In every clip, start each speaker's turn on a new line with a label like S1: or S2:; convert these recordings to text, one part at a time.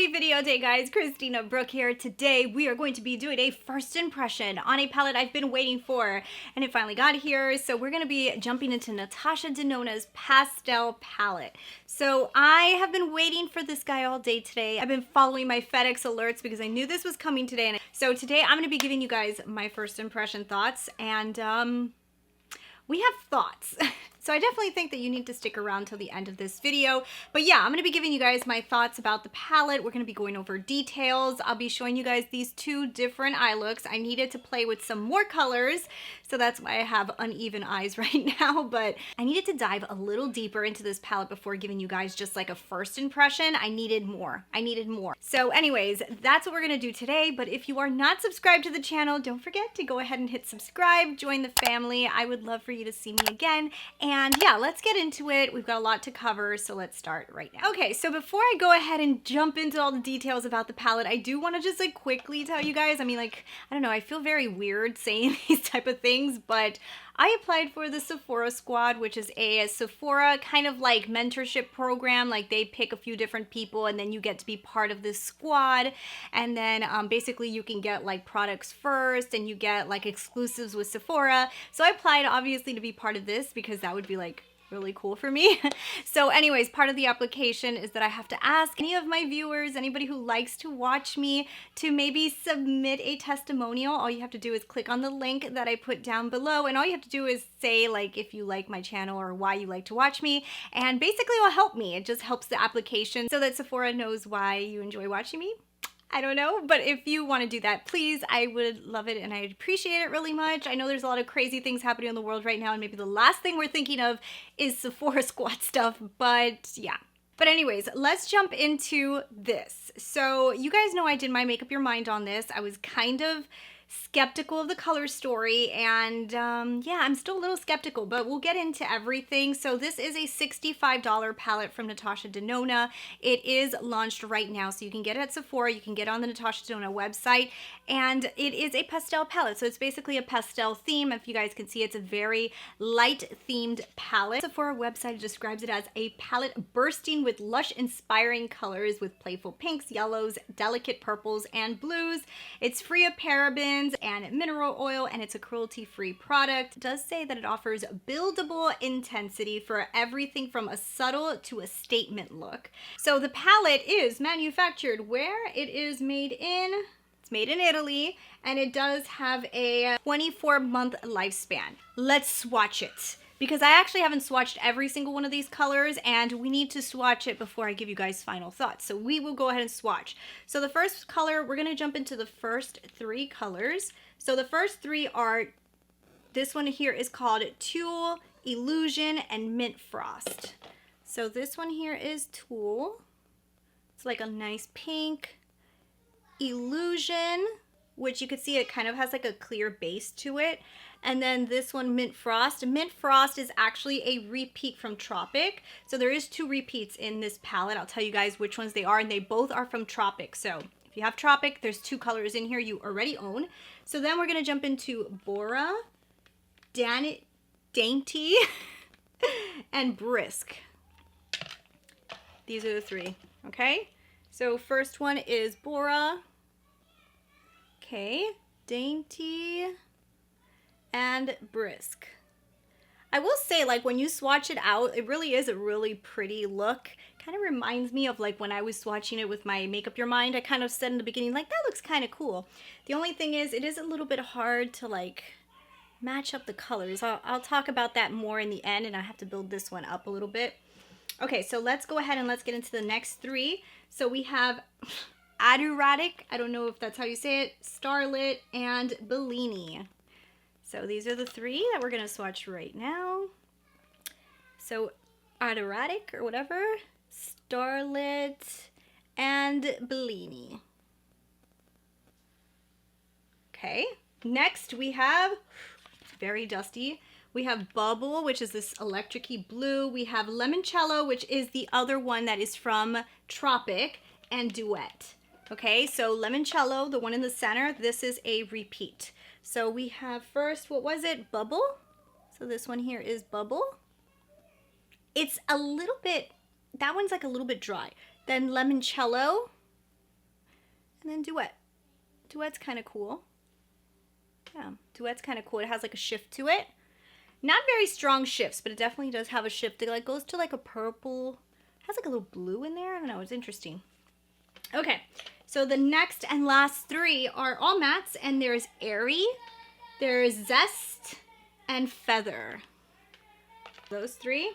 S1: Happy video day, guys. Christina, Brooke here. Today we are going to be doing a first impression on a palette I've been waiting for, and it finally got here. So we're going to be jumping into NATASHA DENONA's pastel palette. So I have been waiting for this guy all day today. I've been following my FedEx alerts because I knew this was coming today. And so today I'm going to be giving you guys my first impression thoughts, and we have thoughts. So I definitely think that you need to stick around till the end of this video. But yeah, I'm going to be giving you guys my thoughts about the palette. We're going to be going over details. I'll be showing you guys these two different eye looks. I needed to play with some more colors, so that's why I have uneven eyes right now. But I needed to dive a little deeper into this palette before giving you guys just like a first impression. I needed more. So anyways, that's what we're going to do today. But if you are not subscribed to the channel, don't forget to go ahead and hit subscribe. Join the family. I would love for you to see me again. And yeah, let's get into it. We've got a lot to cover, so let's start right now. Okay, so before I go ahead and jump into all the details about the palette, I do want to just like quickly tell you guys, I mean, like, I don't know, I feel very weird saying these type of things, but I applied for the Sephora squad, which is a Sephora kind of like mentorship program. Like they pick a few different people and then you get to be part of this squad. And then basically you can get like products first and you get like exclusives with Sephora. So I applied obviously to be part of this because that would be like really cool for me. So anyways, part of the application is that I have to ask any of my viewers, anybody who likes to watch me, to maybe submit a testimonial. All you have to do is click on the link that I put down below, and all you have to do is say like if you like my channel or why you like to watch me, and basically it'll help me. It just helps the application so that Sephora knows why you enjoy watching me. I don't know, but if you want to do that, please, I would love it and I'd appreciate it really much. I know there's a lot of crazy things happening in the world right now, and maybe the last thing we're thinking of is Sephora squad stuff, but yeah. But anyways, let's jump into this. So you guys know I did my Make Up Your Mind on this. I was kind of skeptical of the color story, and yeah, I'm still a little skeptical, but we'll get into everything. So this is a $65 palette from Natasha Denona. It is launched right now, so you can get it at Sephora, you can get it on the Natasha Denona website, and it is a pastel palette. So it's basically a pastel theme. If you guys can see, it's a very light themed palette. Sephora website describes it as a palette bursting with lush, inspiring colors with playful pinks, yellows, delicate purples, and blues. It's free of parabens and mineral oil, and it's a cruelty-free product. It does say that it offers buildable intensity for everything from a subtle to a statement look. So the palette is manufactured where? It is made in, it's made in Italy, and it does have a 24-month lifespan. Let's swatch it, because I actually haven't swatched every single one of these colors, and we need to swatch it before I give you guys final thoughts. So we will go ahead and swatch. So the first color, we're going to jump into the first three colors. So the first three are, this one here is called Tulle, Illusion, and Mint Frost. So this one here is Tulle. It's like a nice pink. Illusion, which you can see it kind of has like a clear base to it. And then this one, Mint Frost. Mint Frost is actually a repeat from Tropic. So there is two repeats in this palette. I'll tell you guys which ones they are, and they both are from Tropic. So if you have Tropic, there's two colors in here you already own. So then we're gonna jump into Bora, Dainty, and Brisk. These are the three, okay? So first one is Bora, okay, Dainty, and Brisk. I will say, like, when you swatch it out, it really is a really pretty look. Kind of reminds me of like when I was swatching it with my Make Up Your Mind. I kind of said in the beginning, like, that looks kind of cool. The only thing is, it is a little bit hard to like match up the colors. I'll talk about that more in the end, and I have to build this one up a little bit. Okay, so let's go ahead and let's get into the next three. So we have Aduratic, I don't know if that's how you say it, Starlit, and Bellini. So these are the three that we're going to swatch right now. So Aduratic or whatever, Starlit, and Bellini. Okay, next we have, very dusty, we have Bubble, which is this electric-y blue. We have Limoncello, which is the other one that is from Tropic, and Duet. Okay, so Limoncello, the one in the center, this is a repeat. So we have first, what was it? Bubble. So this one here is Bubble. It's a little bit, that one's like a little bit dry. Then Limoncello, And then Duet. Duet's kind of cool. Yeah, Duet's kind of cool. It has like a shift to it. Not very strong shifts, but it definitely does have a shift. It like goes to like a purple. It has like a little blue in there. I don't know. It's interesting. Okay, so the next and last three are all mattes, and there's Airy, there's Zest, and Feather. Those three.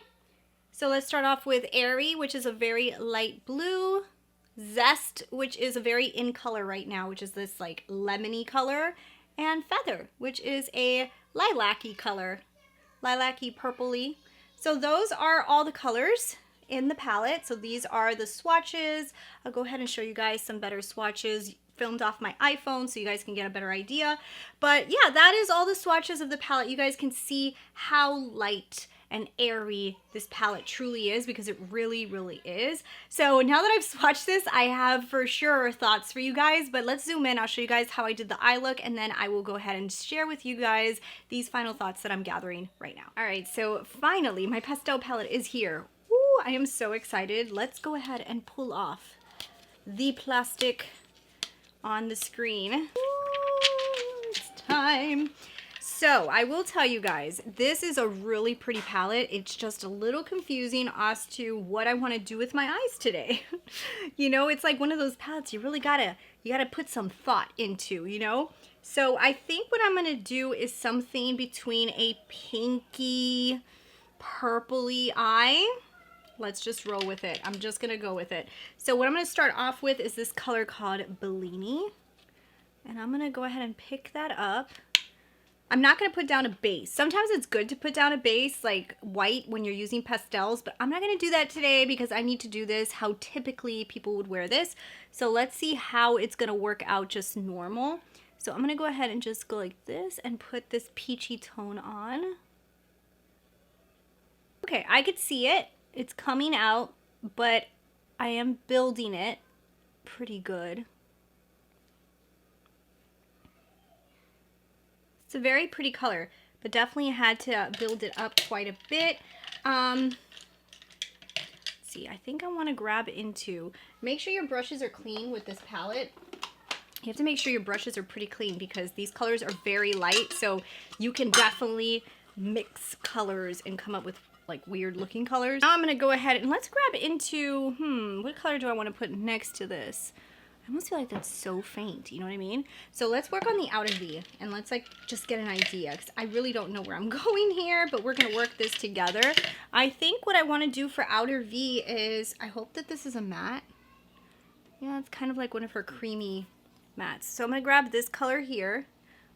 S1: So let's start off with Airy, which is a very light blue. Zest, which is a very in color right now, which is this like lemony color. And Feather, which is a lilac-y color. Lilac-y purpley. So those are all the colors in the palette. So these are the swatches. I'll go ahead and show you guys some better swatches filmed off my iPhone so you guys can get a better idea. But yeah, that is all the swatches of the palette. You guys can see how light and airy this palette truly is, because it really, really is. So now that I've swatched this, I have for sure thoughts for you guys, but let's zoom in. I'll show you guys how I did the eye look, and then I will go ahead and share with you guys these final thoughts that I'm gathering right now. All right, so finally my pastel palette is here. Ooh, I am so excited. Let's go ahead and pull off the plastic on the screen. Ooh, it's time. So I will tell you guys, this is a really pretty palette. It's just a little confusing as to what I want to do with my eyes today. You know, it's like one of those palettes you really gotta put some thought into, you know? So I think what I'm gonna do is something between a pinky, purpley eye. Let's just roll with it. I'm just gonna go with it. So what I'm gonna start off with is this color called Bellini. And I'm gonna go ahead and pick that up. I'm not going to put down a base. Sometimes it's good to put down a base like white when you're using pastels, but I'm not going to do that today because I need to do this how typically people would wear this. So let's see how it's going to work out just normal. So I'm going to go ahead and just go like this and put this peachy tone on. Okay, I could see it. It's coming out, but I am building it pretty good. It's a very pretty color, but definitely had to build it up quite a bit. Let's see, I think I want to grab into, make sure your brushes are clean with this palette. You have to make sure your brushes are pretty clean because these colors are very light, so you can definitely mix colors and come up with like weird looking colors. Now I'm going to go ahead and let's grab into, what color do I want to put next to this? I almost feel like that's so faint, you know what I mean? So let's work on the outer V and let's like just get an idea, because I really don't know where I'm going here, but we're gonna work this together. I think what I want to do for outer V is, I hope that this is a matte. Yeah, it's kind of like one of her creamy mattes. So I'm gonna grab this color here,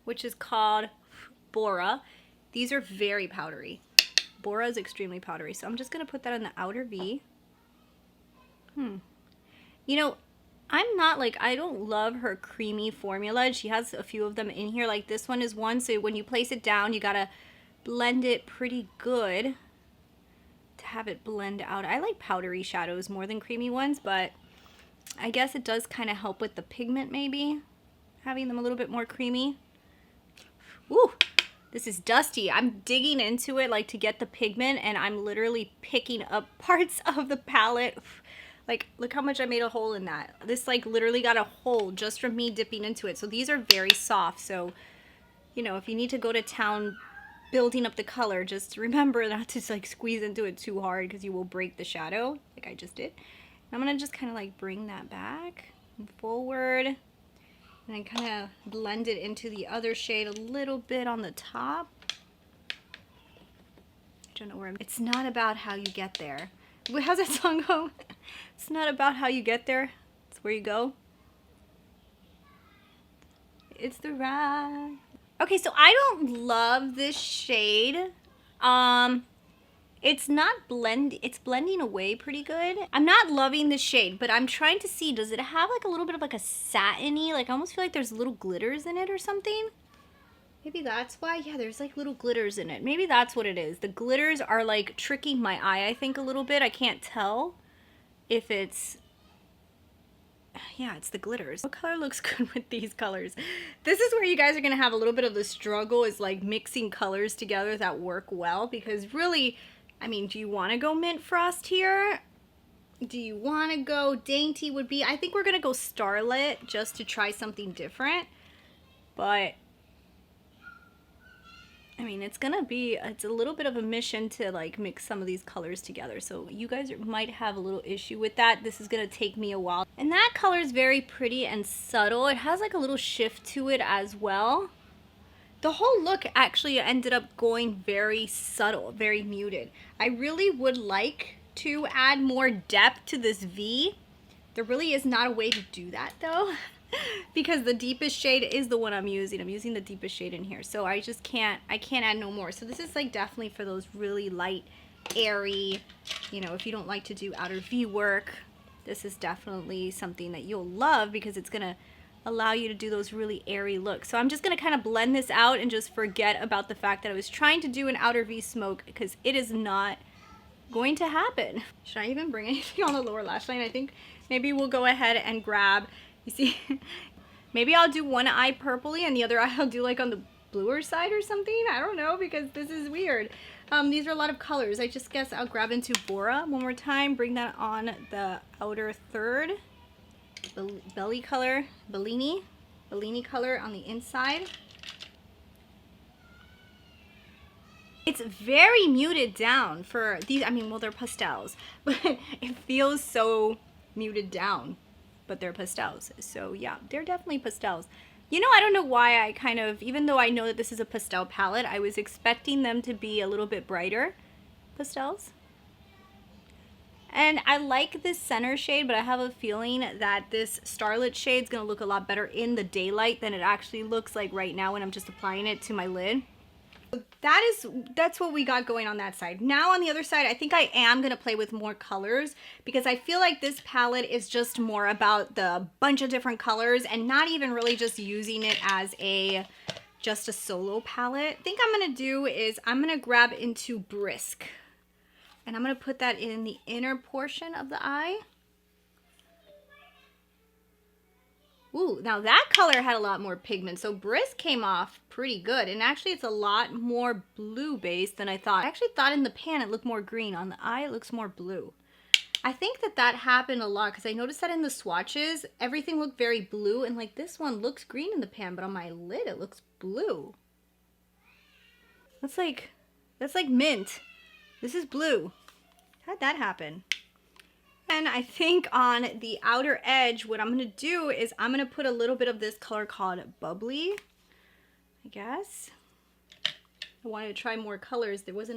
S1: which is called Bora. These are very powdery. Bora is extremely powdery, so I'm just gonna put that on the outer V. You know, I'm not like, I don't love her creamy formula. She has a few of them in here. Like this one is one, so when you place it down, you gotta blend it pretty good to have it blend out. I like powdery shadows more than creamy ones, but I guess it does kind of help with the pigment maybe, having them a little bit more creamy. Ooh, this is dusty. I'm digging into it like to get the pigment, and I'm literally picking up parts of the palette. Like, look how much I made a hole in that. This, like, literally got a hole just from me dipping into it. So these are very soft. So, you know, if you need to go to town building up the color, just remember not to, like, squeeze into it too hard because you will break the shadow, like I just did. And I'm going to just kind of, like, bring that back and forward. And then kind of blend it into the other shade a little bit on the top. I don't know where I'm... It's not about how you get there. How's that song go? It's not about how you get there, it's where you go. It's the ride. Okay, so I don't love this shade. It's not it's blending away pretty good. I'm not loving this shade, but I'm trying to see, does it have like a little bit of like a satiny, like I almost feel like there's little glitters in it or something? Maybe that's why. Yeah, there's like little glitters in it. Maybe that's what it is. The glitters are like tricking my eye, I think, a little bit. I can't tell if it's... Yeah, it's the glitters. What color looks good with these colors? This is where you guys are going to have a little bit of the struggle, is like mixing colors together that work well. Because really, I mean, do you want to go mint frost here? do you want to go? Dainty would be, I think we're going to go Starlit just to try something different. But, I mean, it's a little bit of a mission to like mix some of these colors together. So you guys might have a little issue with that. This is going to take me a while. And that color is very pretty and subtle. It has like a little shift to it as well. The whole look actually ended up going very subtle, very muted. I really would like to add more depth to this V. There really is not a way to do that though, because the deepest shade is the one I'm using. I'm using the deepest shade in here, so I can't add no more. So this is like definitely for those really light, airy, you know, if you don't like to do outer V work, this is definitely something that you'll love because it's gonna allow you to do those really airy looks. So I'm just gonna kind of blend this out and just forget about the fact that I was trying to do an outer V smoke, because it is not going to happen. Should I even bring anything on the lower lash line? I think maybe we'll go ahead and grab, you see, maybe I'll do one eye purpley and the other eye I'll do like on the bluer side or something. I don't know, because this is weird. These are a lot of colors. I just guess I'll grab into Bora one more time, bring that on the outer third. Belly color, Bellini color on the inside. It's very muted down for these. I mean, well, they're pastels, but it feels so muted down, but they're pastels. So yeah, they're definitely pastels. You know, I don't know why I kind of, even though I know that this is a pastel palette, I was expecting them to be a little bit brighter pastels. And I like this center shade, but I have a feeling that this Starlit shade is going to look a lot better in the daylight than it actually looks like right now when I'm just applying it to my lid. That's what we got going on that side. Now on the other side, I think I am going to play with more colors, because I feel like this palette is just more about the bunch of different colors and not even really just using it as just a solo palette. I think I'm going to do is I'm going to grab into Brisk. And I'm going to put that in the inner portion of the eye. Ooh, now that color had a lot more pigment, so Brisk came off pretty good. And actually it's a lot more blue based than I thought. I actually thought in the pan it looked more green. On the eye it looks more blue. I think that happened a lot because I noticed that in the swatches, everything looked very blue. And like this one looks green in the pan, but on my lid it looks blue. That's like mint. This is blue. How'd that happen? And I think on the outer edge, what I'm going to do is I'm going to put a little bit of this color called Bubbly, I guess. I wanted to try more colors. There's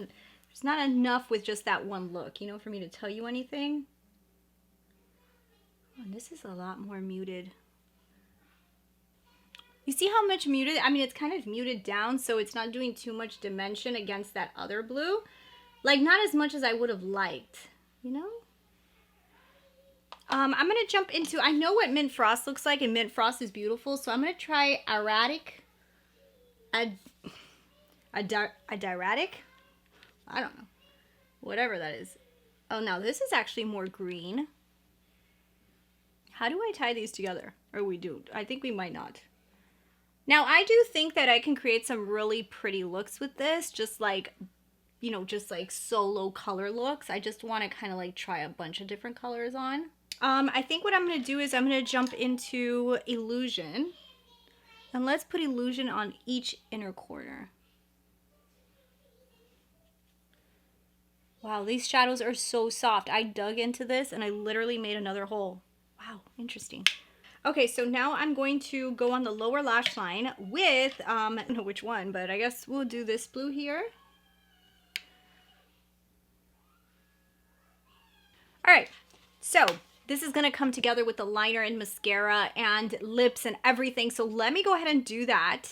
S1: not enough with just that one look, you know, for me to tell you anything. Oh, and this is a lot more muted. You see how much muted? I mean, it's kind of muted down, so it's not doing too much dimension against that other blue. Like, not as much as I would have liked, you know? I'm going to jump into, I know what Mint Frost looks like, and Mint Frost is beautiful, so I'm going to try Erratic. Adiratic? I don't know. Whatever that is. Oh, now this is actually more green. How do I tie these together? Or we do. I think we might not. Now, I do think that I can create some really pretty looks with this, just like, you know, just like solo color looks. I just want to kind of like try a bunch of different colors on. I think what I'm going to do is I'm going to jump into Illusion. And let's put Illusion on each inner corner. Wow, these shadows are so soft. I dug into this and I literally made another hole. Wow, interesting. Okay, so now I'm going to go on the lower lash line with, I don't know which one, but I guess we'll do this blue here. All right, so this is gonna come together with the liner and mascara and lips and everything. So let me go ahead and do that.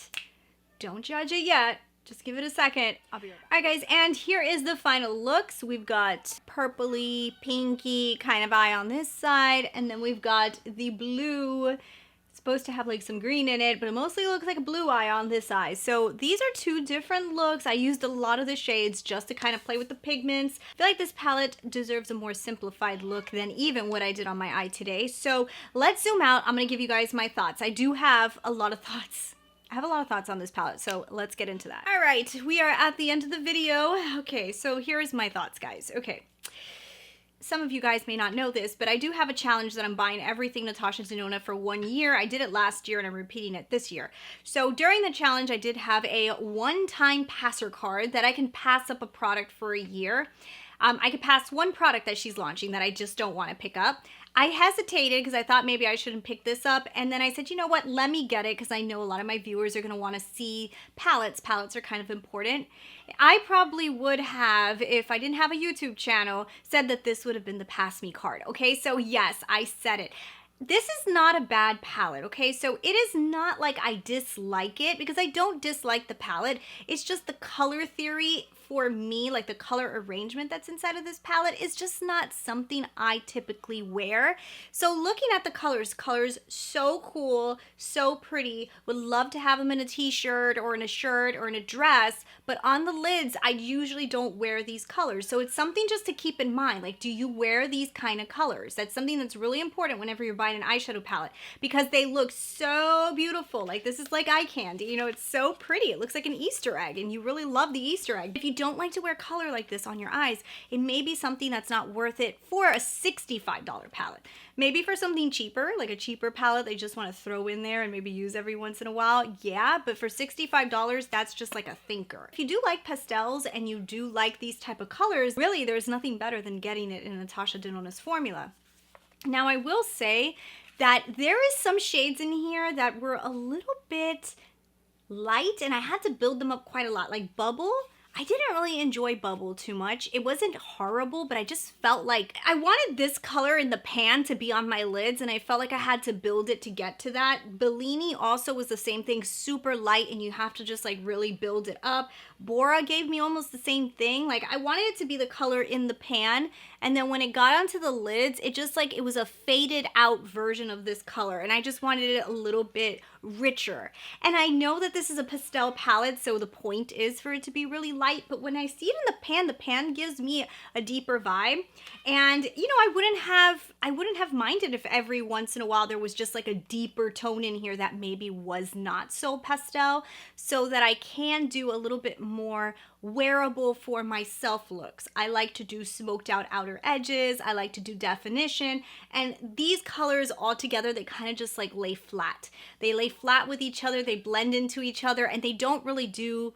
S1: Don't judge it yet. Just give it a second. I'll be right back. All right, guys, and here is the final look. So we've got purpley, pinky kind of eye on this side, and then we've got the blue. It's supposed to have like some green in it, but it mostly looks like a blue eye on this eye. So these are two different looks. I used a lot of the shades just to kind of play with the pigments. I feel like this palette deserves a more simplified look than even what I did on my eye today. So let's zoom out. I'm gonna give you guys my thoughts. I do have a lot of thoughts. I have a lot of thoughts on this palette, so let's get into that. All right, we are at the end of the video. Okay, so here's my thoughts, guys. Okay. some of you guys may not know this, but I do have a challenge that I'm buying everything Natasha Denona for 1 year. I did it last year and I'm repeating it this year. So during the challenge, I did have a one-time passer card that I can pass up a product for a year. I could pass one product that she's launching that I just don't want to pick up. I hesitated because I thought maybe I shouldn't pick this up. And then I said, you know what, let me get it because I know a lot of my viewers are going to want to see palettes. Palettes are kind of important. I probably would have, if I didn't have a YouTube channel, said that this would have been the pass me card. Okay, so yes, I said it. This is not a bad palette, okay? So it is not like I dislike it because I don't dislike the palette. It's just the color theory for me, like the color arrangement that's inside of this palette is just not something I typically wear. So looking at the colors so cool, so pretty. Would love to have them in a t-shirt or in a shirt or in a dress, but on the lids, I usually don't wear these colors. So it's something just to keep in mind. Like, do you wear these kind of colors? That's something that's really important whenever you're buying an eyeshadow palette because they look so beautiful. Like, this is like eye candy. You know, it's so pretty. It looks like an Easter egg and you really love the Easter egg. If you don't like to wear color like this on your eyes, it may be something that's not worth it for a $65 palette. Maybe for something cheaper, like a cheaper palette they just want to throw in there and maybe use every once in a while, yeah, but for $65, that's just like a thinker. If you do like pastels and you do like these type of colors, really there's nothing better than getting it in Natasha Denona's formula. Now I will say that there is some shades in here that were a little bit light and I had to build them up quite a lot, like Bubble. I didn't really enjoy Bubble too much. It wasn't horrible, but I just felt like I wanted this color in the pan to be on my lids and I felt like I had to build it to get to that. Bellini also was the same thing, super light and you have to just like really build it up. Bora gave me almost the same thing. Like I wanted it to be the color in the pan and then when it got onto the lids, it just like, it was a faded out version of this color and I just wanted it a little bit richer. And I know that this is a pastel palette, so the point is for it to be really light, but when I see it in the pan gives me a deeper vibe. And you know, I wouldn't have minded if every once in a while there was just like a deeper tone in here that maybe was not so pastel, so that I can do a little bit more wearable for myself looks. I like to do smoked out outer edges, I like to do definition, and these colors all together, they kind of just like lay flat. They lay flat with each other, they blend into each other, and they don't really do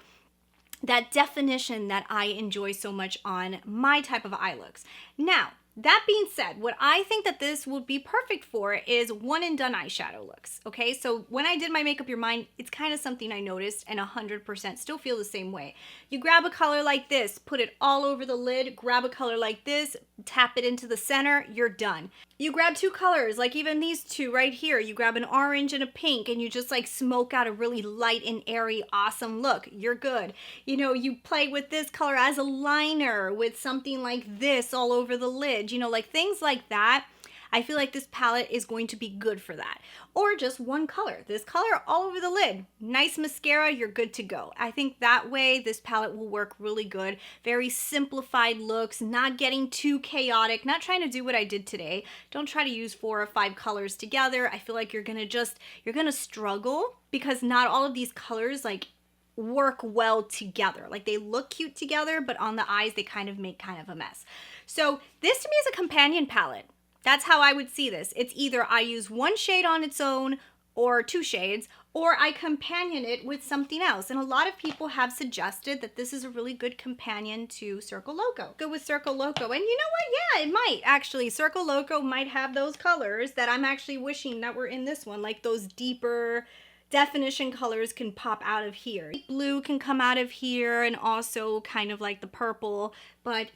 S1: that definition that I enjoy so much on my type of eye looks. Now, that being said, what I think that this would be perfect for is one and done eyeshadow looks, okay? So when I did my Make Up Your Mind, it's kind of something I noticed and 100% still feel the same way. You grab a color like this, put it all over the lid, grab a color like this, tap it into the center, you're done. You grab two colors, like even these two right here, you grab an orange and a pink and you just like smoke out a really light and airy, awesome look, you're good. You know, you play with this color as a liner with something like this all over the lid, you know, like things like that. I feel like this palette is going to be good for that. Or just one color. This color all over the lid. Nice mascara, you're good to go. I think that way this palette will work really good. Very simplified looks, not getting too chaotic, not trying to do what I did today. Don't try to use 4 or 5 colors together. I feel like you're gonna struggle because not all of these colors like work well together. Like they look cute together, but on the eyes they kind of make kind of a mess. So this to me is a companion palette. That's how I would see this. It's either I use one shade on its own or 2 shades, or I companion it with something else. And a lot of people have suggested that this is a really good companion to Circle Loco. Good with Circle Loco. And you know what? Yeah, it might. Actually, Circle Loco might have those colors that I'm actually wishing that were in this one, like those deeper definition colors can pop out of here. Blue can come out of here and also kind of like the purple, but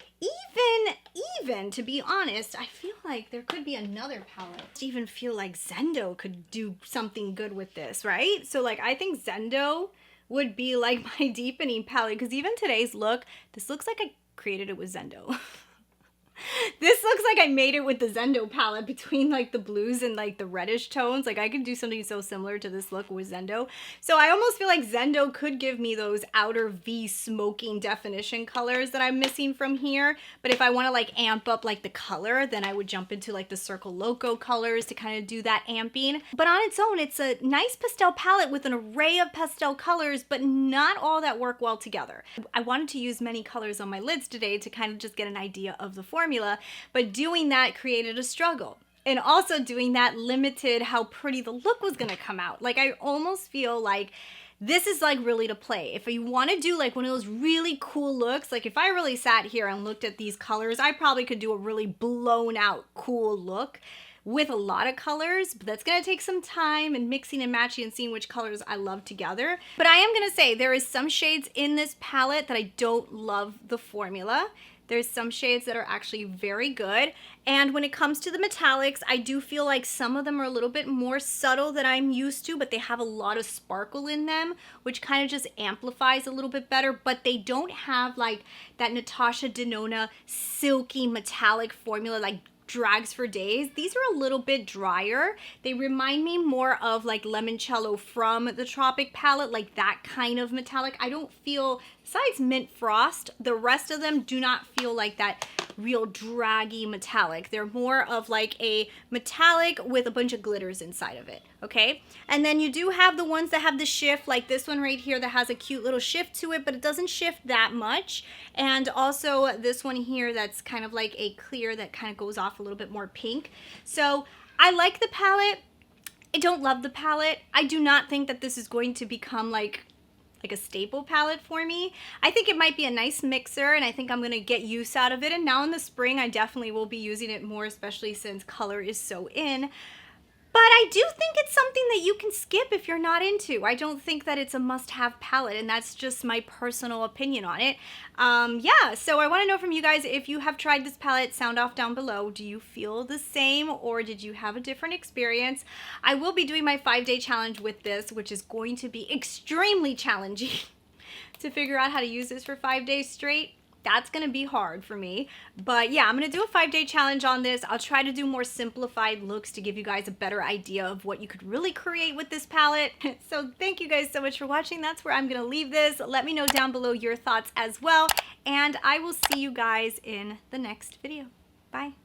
S1: even to be honest, I feel like there could be another palette. I even feel like Zendo could do something good with this, right? So like I think Zendo would be like my deepening palette because even today's look, this looks like I created it with Zendo. This looks like I made it with the Zendo palette between like the blues and like the reddish tones. Like I could do something so similar to this look with Zendo. So I almost feel like Zendo could give me those outer V smoking definition colors that I'm missing from here. But if I want to like amp up like the color, then I would jump into like the Circle Loco colors to kind of do that amping. But on its own, it's a nice pastel palette with an array of pastel colors, but not all that work well together. I wanted to use many colors on my lids today to kind of just get an idea of the formula. formula, but doing that created a struggle. And also doing that limited how pretty the look was gonna come out. Like, I almost feel like this is like really to play. If you want to do like one of those really cool looks, like if I really sat here and looked at these colors, I probably could do a really blown out cool look with a lot of colors, but that's gonna take some time and mixing and matching and seeing which colors I love together. But I am gonna say there is some shades in this palette that I don't love the formula. There's some shades that are actually very good. And when it comes to the metallics, I do feel like some of them are a little bit more subtle than I'm used to, but they have a lot of sparkle in them, which kind of just amplifies a little bit better, but they don't have like that Natasha Denona silky metallic formula like drags for days. These are a little bit drier. They remind me more of like Limoncello from the Tropic palette, like that kind of metallic. I don't feel, besides Mint Frost, the rest of them do not feel like that real draggy metallic. They're more of like a metallic with a bunch of glitters inside of it, okay? And then you do have the ones that have the shift, like this one right here that has a cute little shift to it, but it doesn't shift that much. And also this one here that's kind of like a clear that kind of goes off a little bit more pink. So I like the palette. I don't love the palette. I do not think that this is going to become like a staple palette for me. I think it might be a nice mixer, and I think I'm gonna get use out of it. And now in the spring, I definitely will be using it more, especially since color is so in. But I do think it's something that you can skip if you're not into. I don't think that it's a must-have palette, and that's just my personal opinion on it. Yeah, so I want to know from you guys if you have tried this palette. Sound off down below. Do you feel the same, or did you have a different experience? I will be doing my 5-day challenge with this, which is going to be extremely challenging to figure out how to use this for 5 days straight. That's gonna be hard for me. But yeah, I'm gonna do a 5-day challenge on this. I'll try to do more simplified looks to give you guys a better idea of what you could really create with this palette. So thank you guys so much for watching. That's where I'm gonna leave this. Let me know down below your thoughts as well. And I will see you guys in the next video. Bye.